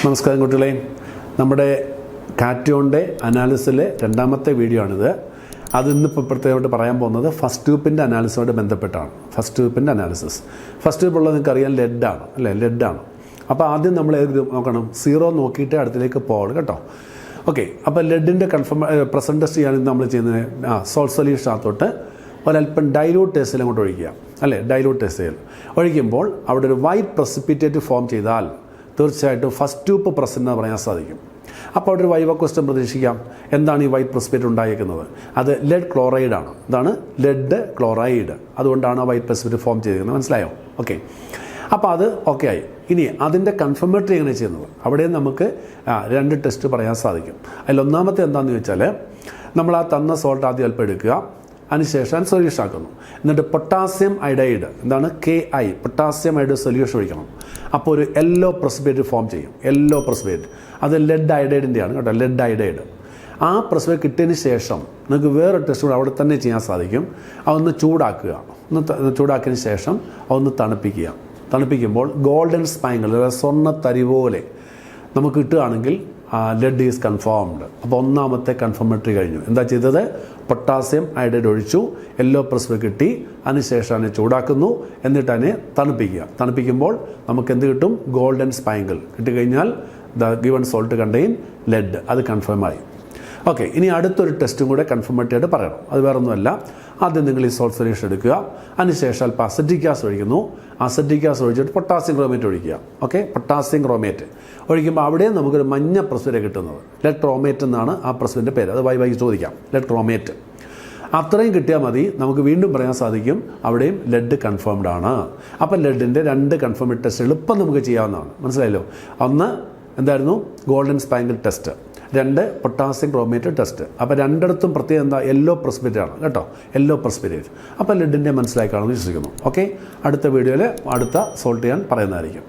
നമസ്കാരം കുട്ടികളെ, നമ്മുടെ കാറ്റോണിൻ്റെ അനാലിസിലെ രണ്ടാമത്തെ വീഡിയോ ആണിത്. അതിന്നിപ്പോൾ പ്രത്യേകമായിട്ട് പറയാൻ പോകുന്നത് ഫസ്റ്റ് ഗ്രൂപ്പിൻ്റെ അനാലിസിനോട് ബന്ധപ്പെട്ടാണ്. ഫസ്റ്റ് ഗ്രൂപ്പിൻ്റെ അനാലിസിസ്. ഫസ്റ്റ് ഗ്രൂപ്പുള്ളത് നിങ്ങൾക്കറിയാം ലെഡാണ് അല്ലേ, ലെഡാണ്. അപ്പോൾ ആദ്യം നമ്മൾ ഏത് ഗ്രൂപ്പ് നോക്കണം? 0 നോക്കിയിട്ട് അടുത്തിലേക്ക് പോകണം കേട്ടോ. ഓക്കെ, അപ്പോൾ ലെഡിൻ്റെ പ്രസൻറ്റ് ടെസ്റ്റ് ചെയ്യാൻ നമ്മൾ ചെയ്യുന്നത് സോൾട്ട് സൊല്യൂഷനകത്തോട്ട് ഒരല്പം ഡൈലൂട്ട് ടെസ്റ്റിൽ അങ്ങോട്ട് ഒഴിക്കുക അല്ലേ. ഡൈലൂട്ട് ടെസ്റ്റിൽ ഒഴിക്കുമ്പോൾ അവിടെ ഒരു വൈറ്റ് പ്രസിപ്പിറ്റേറ്റ് ഫോം ചെയ്താൽ തീർച്ചയായിട്ടും ഫസ്റ്റ് ഗ്രൂപ്പ് പ്രസൻറ്റ് എന്ന് പറയാൻ സാധിക്കും. അപ്പോൾ അവിടെ ഒരു വൈവ ക്വസ്റ്റ്യൻ പ്രതീക്ഷിക്കാം. എന്താണ് ഈ വൈറ്റ് പ്രസിപ്പിറ്റേറ്റ് ഉണ്ടായിരിക്കുന്നത്? അത് ലെഡ് ക്ലോറൈഡാണ്. ഇതാണ് ലെഡ് ക്ലോറൈഡ്. അതുകൊണ്ടാണ് വൈറ്റ് പ്രസിപ്പിറ്റേറ്റ് ഫോം ചെയ്തിരിക്കുന്നത്. മനസ്സിലായോ? ഓക്കെ, അപ്പോൾ അത് ഓക്കെ ആയി. ഇനി അതിൻ്റെ കൺഫർമേറ്ററി എങ്ങനെ ചെയ്യുന്നത്? അവിടെയും നമുക്ക് 2 ടെസ്റ്റ് പറയാൻ സാധിക്കും. അതിലൊന്നാമത്തെ എന്താണെന്ന് ചോദിച്ചാൽ, നമ്മൾ ആ തന്ന സോൾട്ട് ആദ്യം അല്പം എടുക്കുക, അതിനുശേഷം സൊല്യൂഷൻ ആക്കുന്നു. എന്നിട്ട് പൊട്ടാസ്യം അയഡൈഡ്, എന്താണ് KI, പൊട്ടാസ്യം അയഡൈഡ് സൊല്യൂഷൻ ഒഴിക്കണം. അപ്പോൾ ഒരു യെല്ലോ പ്രസിപ്പിറ്റേറ്റ് ഫോം ചെയ്യും. യെല്ലോ പ്രസിപ്പിറ്റേറ്റ് അത് ലെഡ് അയഡൈഡിൻ്റെയാണ് കേട്ടോ, ലെഡ് അയഡൈഡ്. ആ പ്രസിപ്പിറ്റേറ്റ് കിട്ടിയതിന് ശേഷം നിങ്ങൾക്ക് വേറെ ടെസ്റ്റ് കൂടെ അവിടെ തന്നെ ചെയ്യാൻ സാധിക്കും. അതൊന്ന് ചൂടാക്കുക. ചൂടാക്കിയതിന് ശേഷം അതൊന്ന് തണുപ്പിക്കുക. തണുപ്പിക്കുമ്പോൾ ഗോൾഡൻ സ്പാങ്കിൾ, സ്വർണ്ണ തരി പോലെ നമുക്ക് കിട്ടുകയാണെങ്കിൽ ലെഡ് ഈസ് കൺഫേംഡ്. അപ്പോൾ ഒന്നാമത്തെ കൺഫർമേറ്ററി കഴിഞ്ഞു. എന്താ ചെയ്തത്? പൊട്ടാസ്യം അയഡൈഡ് ഒഴിച്ചു, യെല്ലോ പ്രസിപ്പിറ്റേറ്റ് കിട്ടി, അതിനുശേഷം അതിനെ ചൂടാക്കുന്നു, എന്നിട്ട് അതിനെ തണുപ്പിക്കുക. തണുപ്പിക്കുമ്പോൾ നമുക്ക് എന്ത് കിട്ടും? ഗോൾഡൻ സ്പാങ്കിൾ കിട്ടിക്കഴിഞ്ഞാൽ the given salt contain lead. അത് കൺഫേമായി. ഓക്കെ, ഇനി അടുത്തൊരു ടെസ്റ്റും കൂടെ കൺഫർമേറ്ററി ആയിട്ട് പറയണം. അത് വേറെ ഒന്നുമല്ല. ആദ്യം നിങ്ങൾ ഈ സോൾട്ട് സൊല്യൂഷൻ എടുക്കുക, അതിനുശേഷം അല്പം അസറ്റിക് ആസിഡ് ഒഴിക്കുന്നു. അസറ്റിക് ആസിഡ് ഒഴിച്ചിട്ട് പൊട്ടാസ്യം ക്രോമേറ്റ് ഒഴിക്കുക. ഓക്കെ, പൊട്ടാസ്യം ക്രോമേറ്റ് ഒഴിക്കുമ്പോൾ അവിടെയും നമുക്കൊരു മഞ്ഞ പ്രസിപ്പിറ്റേറ്റ് കിട്ടുന്നത്. ലെഡ് ക്രോമേറ്റ് എന്നാണ് ആ പ്രസിപ്പിറ്റേറ്റിൻ്റെ പേര്. അത് വൈ ചോദിക്കാം, ലെഡ് ക്രോമേറ്റ്. അത്രയും കിട്ടിയാൽ മതി. നമുക്ക് വീണ്ടും പറയാൻ സാധിക്കും അവിടെയും ലെഡ് കൺഫേംഡ് ആണ്. അപ്പം ലെഡിൻ്റെ 2 കൺഫർമേറ്റ് ടെസ്റ്റ് എളുപ്പം നമുക്ക് ചെയ്യാവുന്നതാണ്. മനസ്സിലായല്ലോ? ഒന്ന് എന്തായിരുന്നു? Golden spangle test. 2 potassium chromate test. അപ്പോൾ രണ്ടിടത്തും പ്രത്യേകം എന്താ? യെല്ലോ പ്രസിപ്പിറ്റേറ്റ് ആണ് കേട്ടോ, യെല്ലോ പ്രസിപ്പിറ്റേറ്റ്. അപ്പോൾ ലെഡിൻ്റെ മനസ്സിലായി കാണുമെന്ന് വിശ്വസിക്കുന്നു. ഓക്കെ, അടുത്ത വീഡിയോയിൽ അടുത്ത സോൾട്ട് ചെയ്യാൻ പറയുന്നതായിരിക്കും.